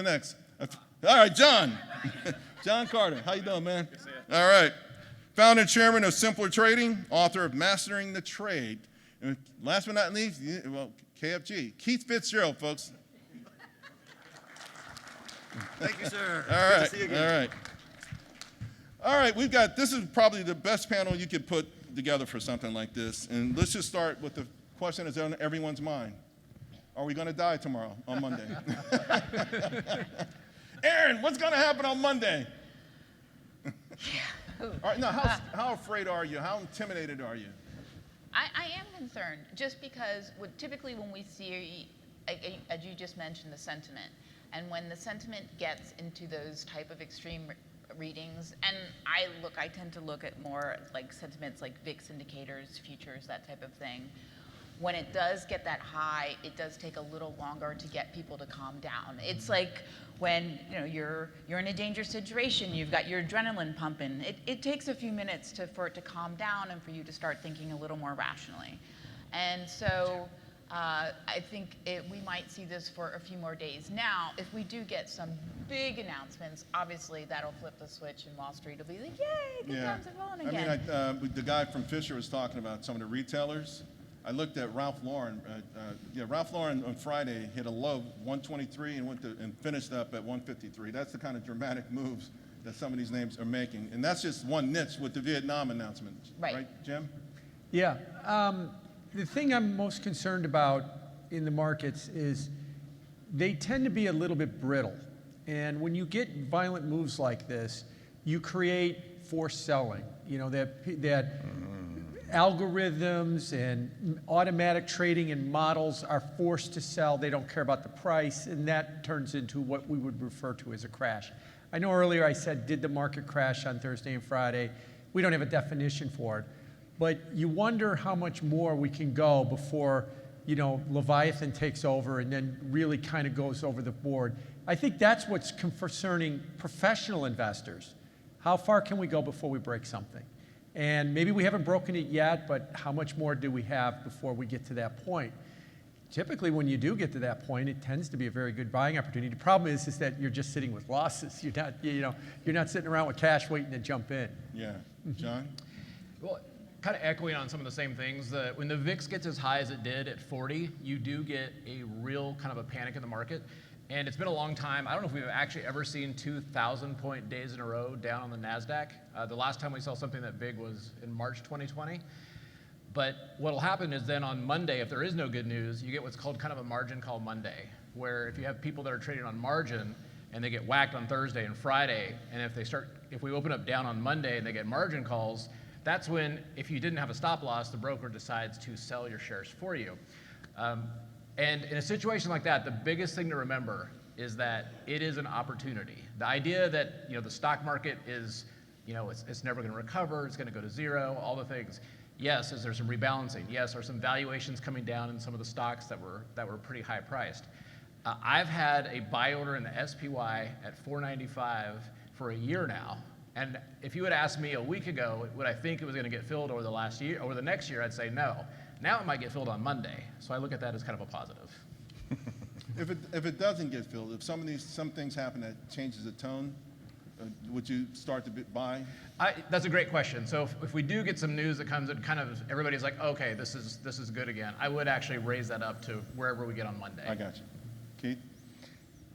Next. All right, John. John Carter. How you doing, man? Good to see you. All right. Founder and chairman of Simpler Trading, author of Mastering the Trade. And last but not least, well, KFG. Keith Fitz-Gerald, folks. Thank you, sir. All right. Good to see you again. All right. All right, this is probably the best panel you could put together for something like this. And let's just start with the question that's on everyone's mind. Are we going to die tomorrow on Monday? Aaron, what's going to happen on Monday? All right, now, how afraid are you? How intimidated are you? I am concerned, just because typically when we see, as you just mentioned, the sentiment, and when the sentiment gets into those type of extreme readings, and I tend to look at more like sentiments like VIX indicators, futures, that type of thing. When it does get that high, it does take a little longer to get people to calm down. It's like when you're in a dangerous situation, you've got your adrenaline pumping. It takes a few minutes for it to calm down and for you to start thinking a little more rationally. And so I think we might see this for a few more days. Now, if we do get some big announcements, obviously that'll flip the switch and Wall Street will be like, yay, good times are rolling again. I mean, the guy from Fisher was talking about some of the retailers. I looked at Ralph Lauren. Ralph Lauren on Friday hit a low 123 and finished up at 153. That's the kind of dramatic moves that some of these names are making, and that's just one niche with the Vietnam announcement, right, Jim? Yeah. The thing I'm most concerned about in the markets is they tend to be a little bit brittle, and when you get violent moves like this, you create forced selling. That algorithms and automatic trading and models are forced to sell. They don't care about the price, and that turns into what we would refer to as a crash. I know earlier I said, did the market crash on Thursday and Friday? We don't have a definition for it, but you wonder how much more we can go before Leviathan takes over and then really kind of goes over the board. I think that's what's concerning professional investors. How far can we go before we break something? And maybe we haven't broken it yet, but how much more do we have before we get to that point? Typically, when you do get to that point, it tends to be a very good buying opportunity. The problem is that you're just sitting with losses. You're not sitting around with cash waiting to jump in. Yeah, John? Well, kind of echoing on some of the same things, that when the VIX gets as high as it did at 40, you do get a real kind of a panic in the market. And it's been a long time. I don't know if we've actually ever seen 2,000-point days in a row down on the NASDAQ. The last time we saw something that big was in March 2020. But what will happen is then on Monday, if there is no good news, you get what's called kind of a margin call Monday, where if you have people that are trading on margin and they get whacked on Thursday and Friday, and if we open up down on Monday and they get margin calls, that's when, if you didn't have a stop loss, the broker decides to sell your shares for you. And in a situation like that, the biggest thing to remember is that it is an opportunity. The idea that the stock market is, it's never going to recover, it's going to go to zero, all the things. Yes, is there some rebalancing? Yes, are some valuations coming down in some of the stocks that were pretty high priced? I've had a buy order in the SPY at 495 for a year now. And if you had asked me a week ago, would I think it was going to get filled over the next year, I'd say no. Now it might get filled on Monday, so I look at that as kind of a positive. If it doesn't get filled, if some things happen that changes the tone, would you start to buy? That's a great question. So if we do get some news that comes in, kind of everybody's like, okay, this is good again, I would actually raise that up to wherever we get on Monday. I got you. Keith?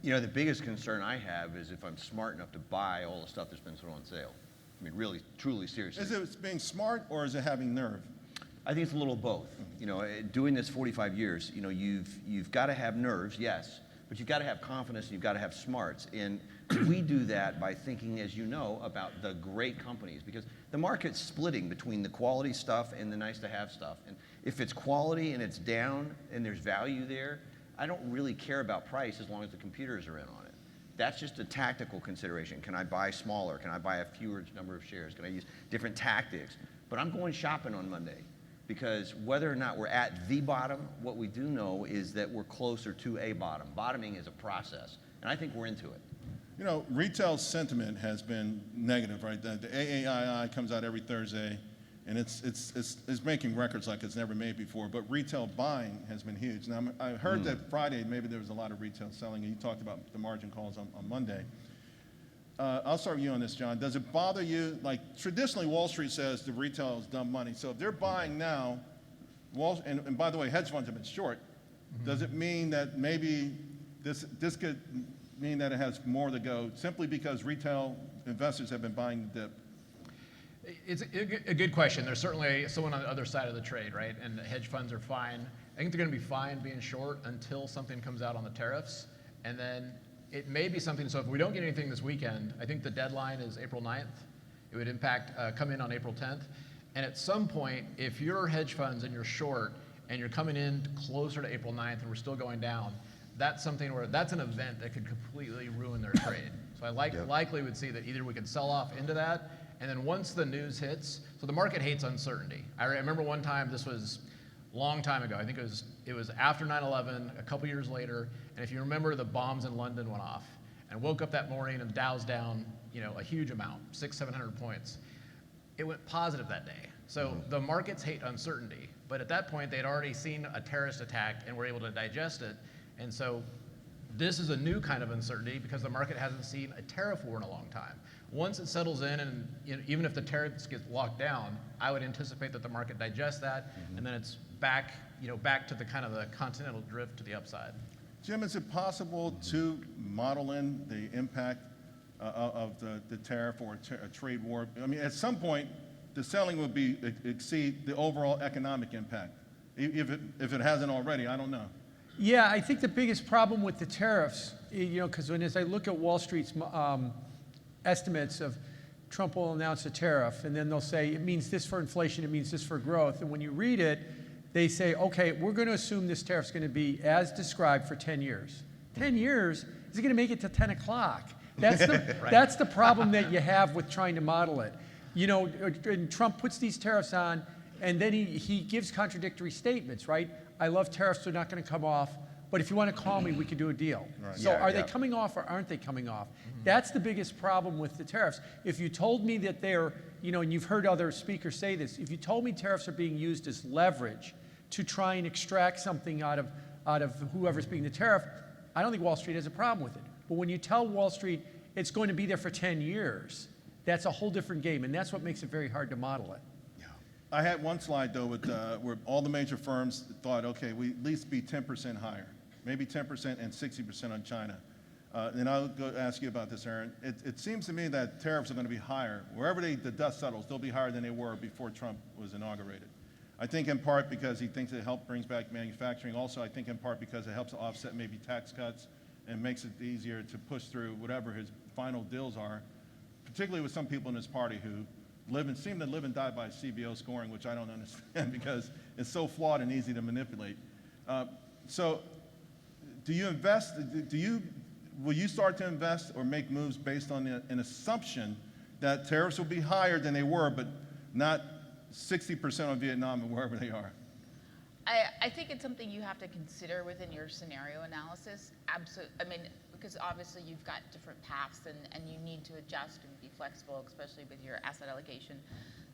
The biggest concern I have is if I'm smart enough to buy all the stuff that's been thrown on sale. I mean, really, truly, seriously. Is it being smart or is it having nerve? I think it's a little of both. Doing this 45 years, you've got to have nerves, yes, but you've got to have confidence and you've got to have smarts. And we do that by thinking, as you know, about the great companies, because the market's splitting between the quality stuff and the nice-to-have stuff. And if it's quality and it's down and there's value there, I don't really care about price as long as the computers are in on it. That's just a tactical consideration. Can I buy smaller? Can I buy a fewer number of shares? Can I use different tactics? But I'm going shopping on Monday. Because whether or not we're at the bottom, what we do know is that we're closer to a bottom. Bottoming is a process, and I think we're into it. Retail sentiment has been negative, right? The AAII comes out every Thursday, and it's making records like it's never made before. But retail buying has been huge. Now, I heard that Friday maybe there was a lot of retail selling, and you talked about the margin calls on Monday. I'll start with you on this, John. Does it bother you? Like traditionally, Wall Street says the retail is dumb money. So if they're buying now, and by the way, hedge funds have been short. Does it mean that maybe this could mean that it has more to go simply because retail investors have been buying the dip? It's a good question. There's certainly someone on the other side of the trade, right? And the hedge funds are fine. I think they're going to be fine being short until something comes out on the tariffs. And then it may be something, so if we don't get anything this weekend, I think the deadline is April 9th. It would come in on April 10th. And at some point, if you're hedge funds and you're short and you're coming in closer to April 9th and we're still going down, that's something where that's an event that could completely ruin their trade. So I likely would see that either we could sell off into that, and then once the news hits, so the market hates uncertainty. I remember one time, this was a long time ago, I think it was after 9/11, a couple years later, and if you remember, the bombs in London went off, and woke up that morning and the Dow's down, a huge amount, 600-700 points. It went positive that day. So the markets hate uncertainty, but at that point they'd already seen a terrorist attack and were able to digest it, and so this is a new kind of uncertainty because the market hasn't seen a tariff war in a long time. Once it settles in, and even if the tariffs get locked down, I would anticipate that the market digests that, and then it's back to the kind of the continental drift to the upside. Jim, is it possible to model in the impact of the tariff or a trade war? I mean, at some point, the selling would exceed the overall economic impact. If it hasn't already, I don't know. Yeah, I think the biggest problem with the tariffs, because as I look at Wall Street's estimates of Trump will announce a tariff, and then they'll say it means this for inflation, it means this for growth. And when you read it, they say, okay, we're going to assume this tariff's going to be as described for 10 years. 10 years? Is it going to make it to 10 o'clock? That's the, that's the problem that you have with trying to model it. And Trump puts these tariffs on, and then he gives contradictory statements, right? I love tariffs, they're not going to come off, but if you want to call me, we could do a deal. Right. So are they coming off or aren't they coming off? That's the biggest problem with the tariffs. If you told me that they're, and you've heard other speakers say this, if you told me tariffs are being used as leverage to try and extract something out of whoever's being the tariff, I don't think Wall Street has a problem with it. But when you tell Wall Street it's going to be there for 10 years, that's a whole different game, and that's what makes it very hard to model it. I had one slide, though, with, where all the major firms thought, okay, we at least be 10% higher, maybe 10% and 60% on China. And I'll go ask you about this, Aaron. It seems to me that tariffs are going to be higher. Wherever the dust settles, they'll be higher than they were before Trump was inaugurated. I think in part because he thinks it brings back manufacturing. Also, I think in part because it helps to offset maybe tax cuts and makes it easier to push through whatever his final deals are, particularly with some people in his party who seem to live and die by CBO scoring, which I don't understand because it's so flawed and easy to manipulate. So do you invest, will you start to invest or make moves based on an assumption that tariffs will be higher than they were, but not 60% on Vietnam and wherever they are? I think it's something you have to consider within your scenario analysis. Absolutely. I mean, because obviously you've got different paths and you need to adjust and be flexible, especially with your asset allocation.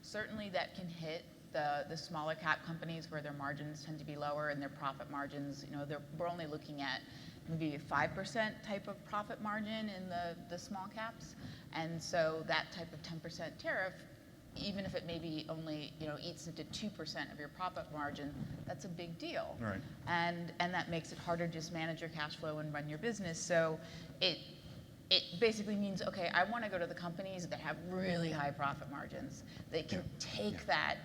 Certainly that can hit the smaller cap companies where their margins tend to be lower and their profit margins, we're only looking at maybe a 5% type of profit margin in the small caps. And so that type of 10% tariff, even if it maybe only eats into 2% of your profit margin, that's a big deal. Right. And that makes it harder to just manage your cash flow and run your business. So it basically means, okay, I want to go to the companies that have really high profit margins. They can take that,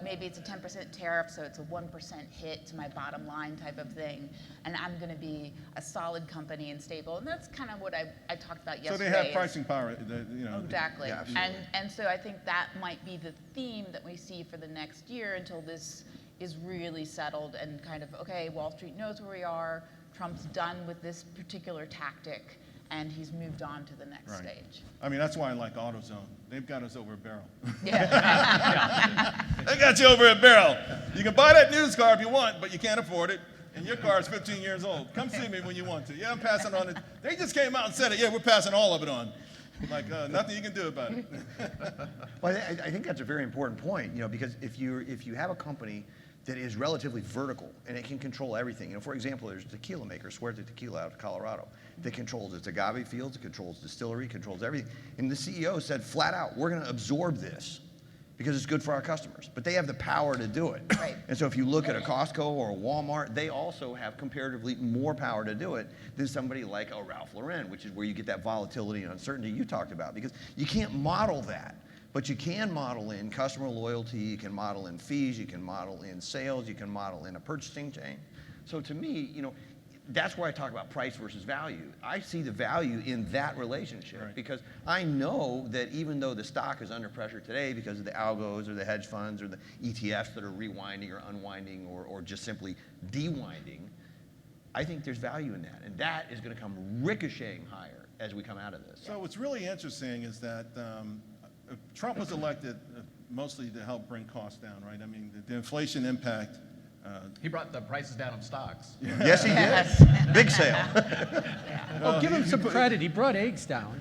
maybe it's a 10% tariff, so it's a 1% hit to my bottom line type of thing, and I'm going to be a solid company and stable. And that's kind of what I talked about yesterday. So they have pricing power, Exactly. Yeah, and so I think that might be the theme that we see for the next year until this is really settled and kind of, okay, Wall Street knows where we are, Trump's done with this particular tactic, and he's moved on to the next stage. I mean, that's why I like AutoZone. They've got us over a barrel. Yeah. They got you over a barrel. You can buy that news car if you want, but you can't afford it. And your car is 15 years old. Come see me when you want to. Yeah, I'm passing on it. They just came out and said it. Yeah, we're passing all of it on. Like, nothing you can do about it. Well, I think that's a very important point, because if you have a company that is relatively vertical and it can control everything. For example, there's a tequila maker, Suerte Tequila out of Colorado, that controls its agave fields, it controls distillery, controls everything. And the CEO said flat out, we're going to absorb this because it's good for our customers. But they have the power to do it. Right. And so if you look at a Costco or a Walmart, they also have comparatively more power to do it than somebody like a Ralph Lauren, which is where you get that volatility and uncertainty you talked about, because you can't model that. But you can model in customer loyalty, you can model in fees, you can model in sales, you can model in a purchasing chain. So to me, that's where I talk about price versus value. I see the value in that relationship, Right. because I know that even though the stock is under pressure today because of the algos or the hedge funds or the ETFs that are rewinding or unwinding or just simply dewinding, I think there's value in that. And that is going to come ricocheting higher as we come out of this. So what's really interesting is that Trump was elected mostly to help bring costs down, right? I mean, the inflation impact. He brought the prices down of stocks. Yes, he did. Big sale. Oh, give him some credit. He brought eggs down.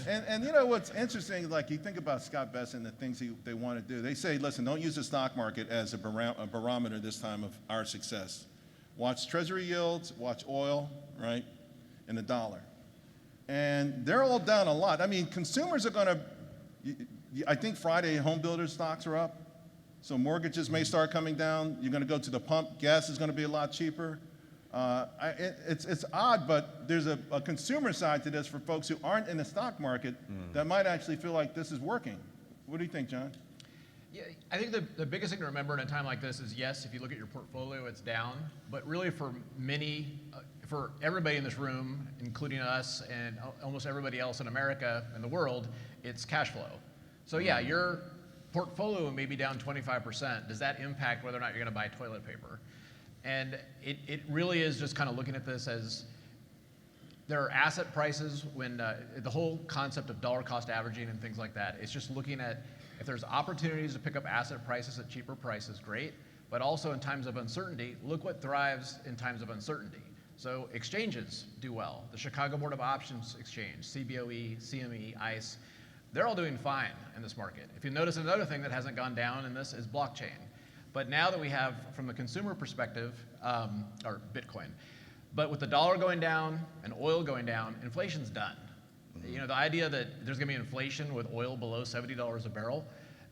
And what's interesting, like you think about Scott Bessent and the things they want to do. They say, listen, don't use the stock market as a barometer this time of our success. Watch treasury yields, watch oil, right, and the dollar. And they're all down a lot. I mean, consumers are going to, I think Friday home builder stocks are up. So mortgages may start coming down. You're going to go to the pump. Gas is going to be a lot cheaper. It's odd, but there's a consumer side to this for folks who aren't in the stock market that might actually feel like this is working. What do you think, John? Yeah, I think the biggest thing to remember in a time like this is, yes, if you look at your portfolio, it's down. But really for for everybody in this room, including us and almost everybody else in America and the world, it's cash flow. So yeah, your portfolio may be down 25%. Does that impact whether or not you're going to buy toilet paper? And it really is just kind of looking at this as there are asset prices when the whole concept of dollar cost averaging and things like that, it's just looking at if there's opportunities to pick up asset prices at cheaper prices, great. But also in times of uncertainty, look what thrives in times of uncertainty. So exchanges do well. The Chicago Board of Options Exchange, CBOE, CME, ICE, they're all doing fine in this market. If you notice, another thing that hasn't gone down in this is blockchain. But now that we have, from the consumer perspective, or Bitcoin, but with the dollar going down and oil going down, inflation's done. The idea that there's going to be inflation with oil below $70 a barrel,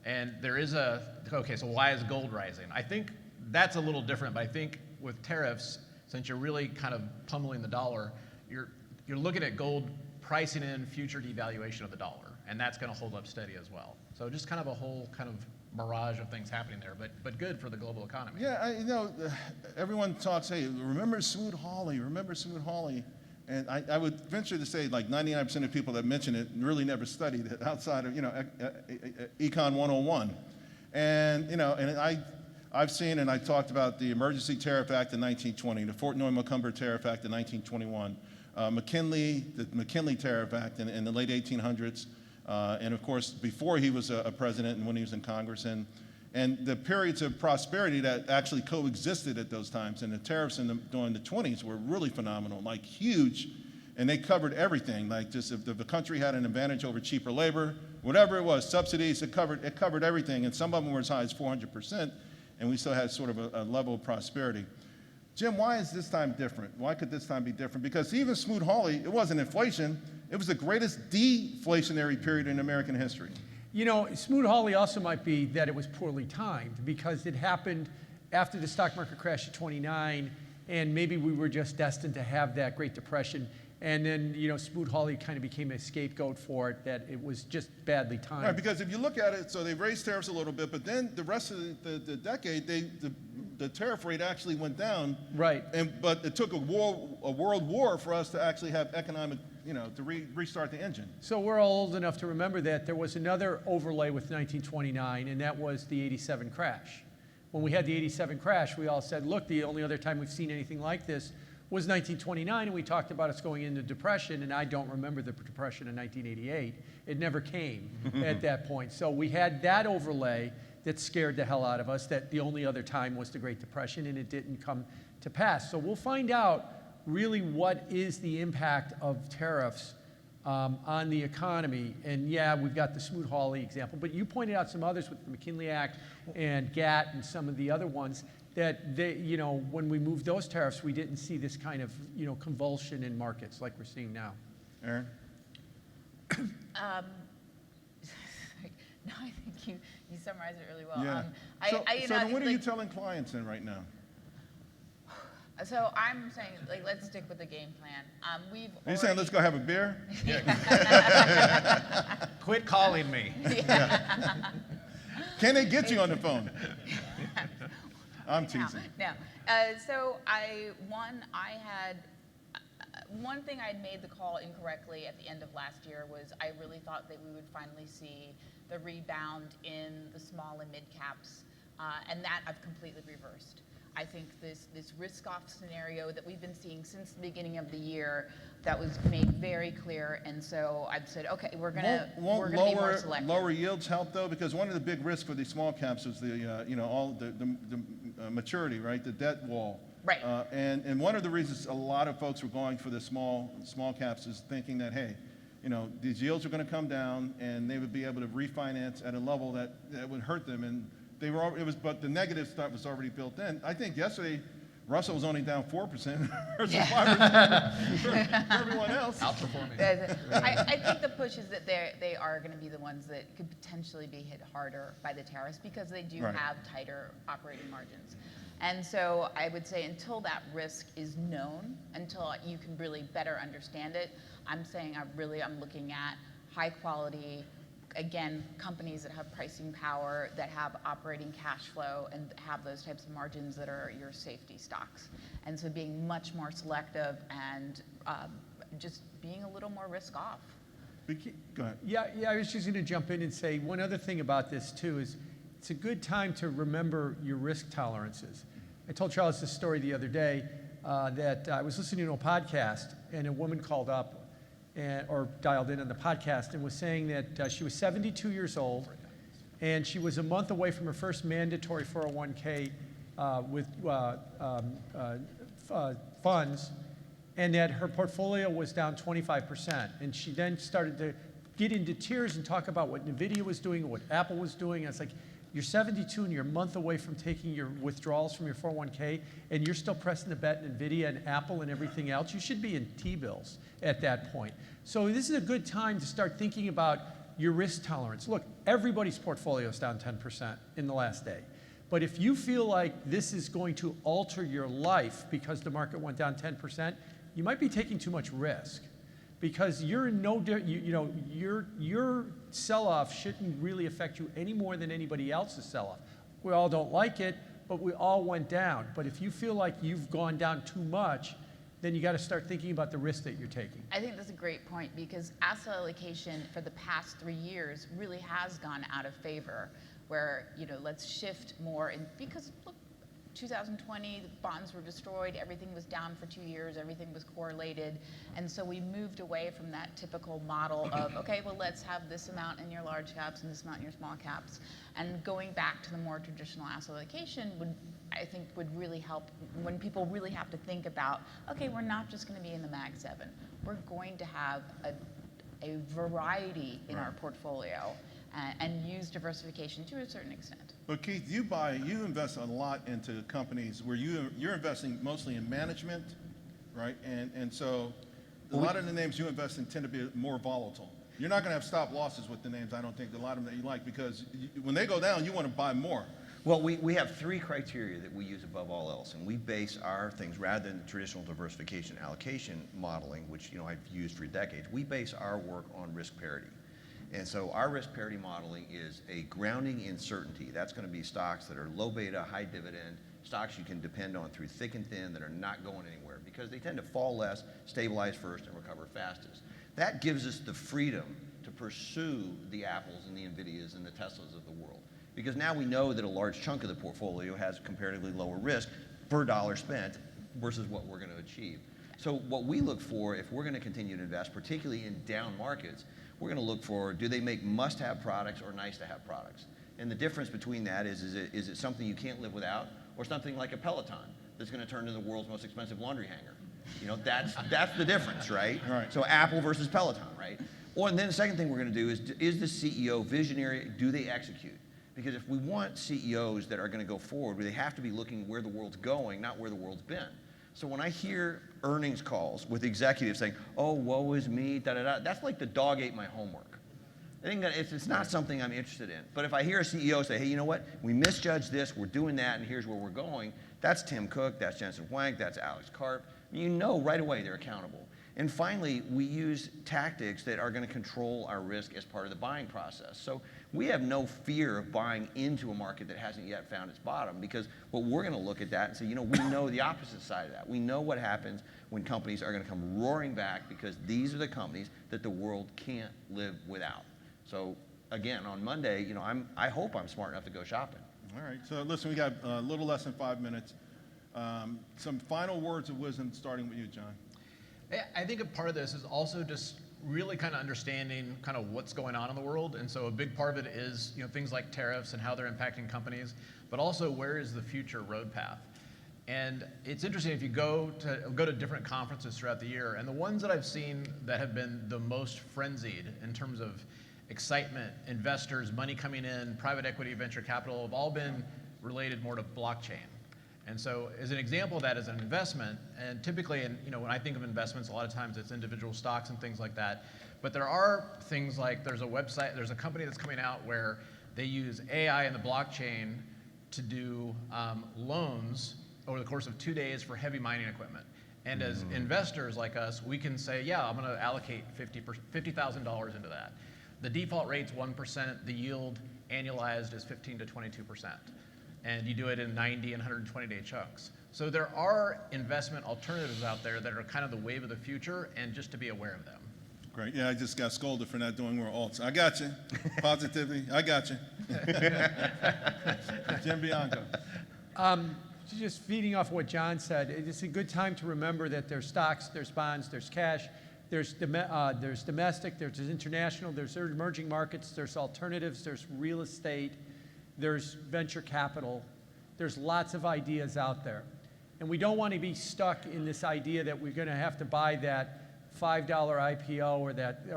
and there is okay, so why is gold rising? I think that's a little different, but I think with tariffs, since you're really kind of pummeling the dollar, you're looking at gold pricing in future devaluation of the dollar, and that's going to hold up steady as well. So just kind of a whole kind of mirage of things happening there, but good for the global economy. Yeah, everyone talks, hey, remember Smoot-Hawley, and I would venture to say like 99% of people that mention it really never studied it outside of, Econ 101. And, I've seen and I talked about the Emergency Tariff Act in 1920, the Fort Noy-Macomber Tariff Act in 1921, the McKinley Tariff Act in the late 1800s, and of course before he was a president and when he was in Congress, and the periods of prosperity that actually coexisted at those times. And the tariffs during the 20s were really phenomenal, like huge, and they covered everything. Like just if the country had an advantage over cheaper labor, whatever it was, subsidies, it covered everything, and some of them were as high as 400%, and we still had sort of a level of prosperity. Jim, why is this time different? Why could this time be different? Because even Smoot-Hawley, it wasn't inflation, it was the greatest deflationary period in American history. Smoot-Hawley also might be that it was poorly timed because it happened after the stock market crash of 29, and maybe we were just destined to have that Great Depression. And then, Smoot-Hawley kind of became a scapegoat for it, that it was just badly timed. Right, because if you look at it, so they raised tariffs a little bit, but then the rest of the decade, the tariff rate actually went down. Right. But it took a world war for us to actually have economic, to restart the engine. So we're all old enough to remember that there was another overlay with 1929, and that was the 87 crash. When we had the 87 crash, we all said, look, the only other time we've seen anything like this was 1929, and we talked about us going into depression, and I don't remember the depression in 1988. It never came at that point. So we had that overlay that scared the hell out of us, that the only other time was the Great Depression, and it didn't come to pass. So we'll find out really what is the impact of tariffs on the economy. And yeah, we've got the Smoot-Hawley example, but you pointed out some others with the McKinley Act and GATT and some of the other ones that they, when we moved those tariffs, we didn't see this kind of, convulsion in markets like we're seeing now. Aaron? No, I think you summarized it really well. Yeah. I So then what are you like, telling clients then right now? So I'm saying, like, let's stick with the game plan. We've Are you saying let's go have a beer? Quit calling me. Can they get you on the phone? I'm teasing. No. So one thing I'd made the call incorrectly at the end of last year was I really thought that we would finally see the rebound in the small and mid caps, and that I've completely reversed. I think this risk-off scenario that we've been seeing since the beginning of the year, that was made very clear, and so I've said, okay, we're gonna be more selective. Lower yields help though, because one of the big risks for these small caps is the maturity, right? The debt wall. Right. And one of the reasons a lot of folks were going for the small caps is thinking that, hey, these yields are going to come down and they would be able to refinance at a level that would hurt them. And but the negative stuff was already built in. I think yesterday Russell was only down 4% versus 5% for everyone else. Outperforming. I think the push is that they are going to be the ones that could potentially be hit harder by the tariffs because they do have tighter operating margins. And so I would say until that risk is known, until you can really better understand it, I'm saying I'm looking at high quality, again, companies that have pricing power, that have operating cash flow, and have those types of margins that are your safety stocks. And so being much more selective and just being a little more risk off. Go ahead. Yeah, I was just going to jump in and say one other thing about this too is it's a good time to remember your risk tolerances. I told Charles this story the other day that I was listening to a podcast and a woman called up or dialed in on the podcast and was saying that she was 72 years old and she was a month away from her first mandatory 401k with funds, and that her portfolio was down 25%. And she then started to get into tears and talk about what NVIDIA was doing and what Apple was doing. And it's like, you're 72 and you're a month away from taking your withdrawals from your 401k, and you're still pressing the bet in NVIDIA and Apple and everything else. You should be in T-bills at that point. So this is a good time to start thinking about your risk tolerance. Look, everybody's portfolio is down 10% in the last day. But if you feel like this is going to alter your life because the market went down 10%, you might be taking too much risk. Because you're your sell-off shouldn't really affect you any more than anybody else's sell-off. We all don't like it, but we all went down. But if you feel like you've gone down too much, then you got to start thinking about the risk that you're taking. I think that's a great point because asset allocation for the past 3 years really has gone out of favor. Where let's shift more, because look, 2020, the bonds were destroyed, everything was down for 2 years, everything was correlated, and so we moved away from that typical model of, okay, well, let's have this amount in your large caps and this amount in your small caps, and going back to the more traditional asset allocation I think would really help when people really have to think about, okay, we're not just going to be in the Mag 7, we're going to have a variety in our portfolio and use diversification to a certain extent. But Keith, you invest a lot into companies where you're investing mostly in management, right? And so a lot of the names you invest in tend to be more volatile. You're not going to have stop losses with the names, I don't think, a lot of them that you like, because when they go down, you want to buy more. Well, we have 3 criteria that we use above all else, and we base our things, rather than the traditional diversification allocation modeling, which I've used for decades, we base our work on risk parity. And so our risk parity modeling is a grounding in certainty. That's going to be stocks that are low beta, high dividend, stocks you can depend on through thick and thin that are not going anywhere because they tend to fall less, stabilize first, and recover fastest. That gives us the freedom to pursue the Apples and the NVIDIAs and the Teslas of the world. Because now we know that a large chunk of the portfolio has comparatively lower risk per dollar spent versus what we're going to achieve. So what we look for, if we're going to continue to invest, particularly in down markets, we're going to look for, do they make must-have products or nice-to-have products? And the difference between that is it something you can't live without, or something like a Peloton that's going to turn into the world's most expensive laundry hanger? You know, that's the difference, right? Right. So Apple versus Peloton, right? Or and then the second thing we're going to do is the CEO visionary? Do they execute? Because if we want CEOs that are going to go forward, they have to be looking where the world's going, not where the world's been. So when I hear earnings calls with executives saying, "Oh, woe is me," da da da, that's like the dog ate my homework. It's not something I'm interested in. But if I hear a CEO say, "Hey, you know what? We misjudged this. We're doing that, and here's where we're going," that's Tim Cook, that's Jensen Huang, that's Alex Karp. You know right away they're accountable. And finally, we use tactics that are going to control our risk as part of the buying process. So we have no fear of buying into a market that hasn't yet found its bottom, because what we're going to look at that and say, you know, we know the opposite side of that. We know what happens when companies are going to come roaring back, because these are the companies that the world can't live without. So again, on Monday, you know, I hope I'm smart enough to go shopping. All right. So listen, we got a little less than 5 minutes. Some final words of wisdom, starting with you, John. I think a part of this is also just really kind of understanding kind of what's going on in the world. And so a big part of it is, you know, things like tariffs and how they're impacting companies, but also where is the future road path. And it's interesting if you go to different conferences throughout the year, and the ones that I've seen that have been the most frenzied in terms of excitement, investors, money coming in, private equity, venture capital, have all been related more to blockchain. And so as an example of that is an investment, and typically, you know, when I think of investments, a lot of times it's individual stocks and things like that. But there are things like there's a company that's coming out where they use AI and the blockchain to do loans over the course of 2 days for heavy mining equipment. And as investors like us, we can say, yeah, I'm going to allocate $50,000 into that. The default rate's 1%. The yield annualized is 15 to 22%. And you do it in 90 and 120-day chunks. So there are investment alternatives out there that are kind of the wave of the future, and just to be aware of them. Great. Yeah, I just got scolded for not doing more alts. I got you. Positivity. I got you. Jim Bianco. Just feeding off what John said, it's a good time to remember that there's stocks, there's bonds, there's cash, there's domestic, there's international, there's emerging markets, there's alternatives, there's real estate, there's venture capital. There's lots of ideas out there. And we don't want to be stuck in this idea that we're going to have to buy that $5 IPO or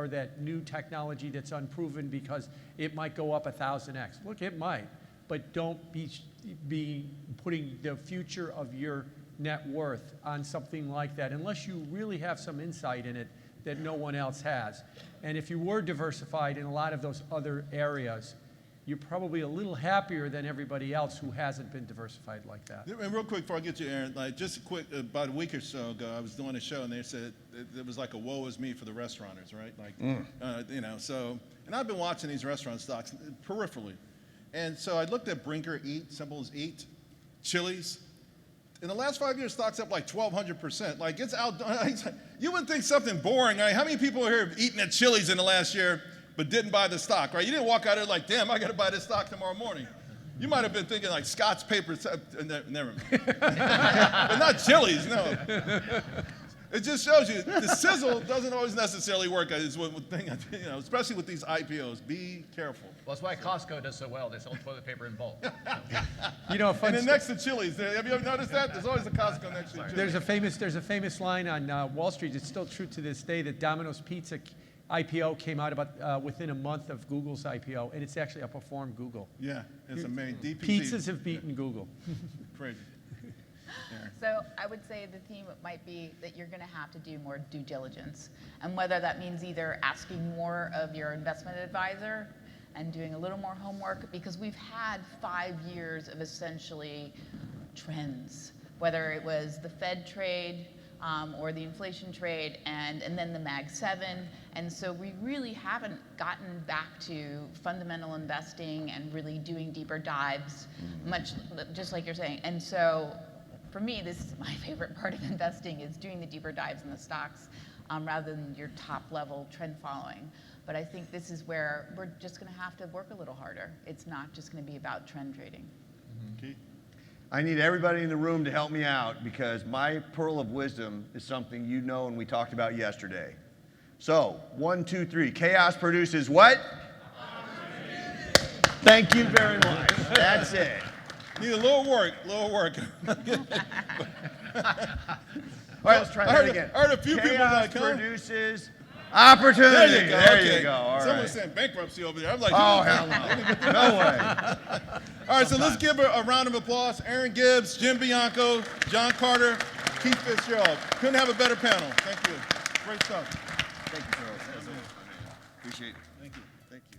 that new technology that's unproven because it might go up 1,000x. Look, it might, but don't be putting the future of your net worth on something like that unless you really have some insight in it that no one else has. And if you were diversified in a lot of those other areas, you're probably a little happier than everybody else who hasn't been diversified like that. And real quick before I get you, Aaron, like just quick, about a week or so ago, I was doing a show and they said it was like a woe is me for the restauranters, right? Like, you know, so, and I've been watching these restaurant stocks peripherally. And so I looked at Brinker, Eat, symbols Eat, Chili's. In the last 5 years, stock's up like 1,200%. Like it's out. You wouldn't think something boring, right? How many people here have eaten at Chili's in the last year but didn't buy the stock, right? You didn't walk out there like, damn, I got to buy this stock tomorrow morning. You might have been thinking like Scott's paper, never mind. But not Chili's, no. It just shows you the sizzle doesn't always necessarily work. Is one thing, you know, especially with these IPOs. Be careful. Well, that's why Costco does so well. They sell toilet paper in bulk. You know, and then next to Chili's, have you ever noticed that? There's always a Costco next to Chili's. There's a famous line on Wall Street. It's still true to this day that Domino's Pizza IPO came out about within a month of Google's IPO, and it's actually outperformed Google. Yeah, it's amazing. DPC. Pizzas have beaten Google. Crazy. So I would say the theme might be that you're going to have to do more due diligence. And whether that means either asking more of your investment advisor and doing a little more homework, because we've had 5 years of essentially trends, whether it was the Fed trade, or the inflation trade, and then the Mag 7. And so we really haven't gotten back to fundamental investing and really doing deeper dives, much just like you're saying. And so for me, this is my favorite part of investing, is doing the deeper dives in the stocks rather than your top level trend following. But I think this is where we're just going to have to work a little harder. It's not just going to be about trend trading. Keith? I need everybody in the room to help me out, because my pearl of wisdom is something you know and we talked about yesterday. So, 1, 2, 3. Chaos produces what? Thank you very much. That's it. Need a little work, All right, let's try that again. I heard a few people Chaos like, huh? produces opportunity. There you go. There Okay. you go. All Someone right. was saying bankruptcy over there. I'm like, Oh, hell no. No way. All right, so let's give a round of applause. Aaron Gibbs, Jim Bianco, John Carter, Keith Fitz-Gerald. Couldn't have a better panel. Thank you. Great stuff. Thank you, Charles. Appreciate it. Thank you. Thank you.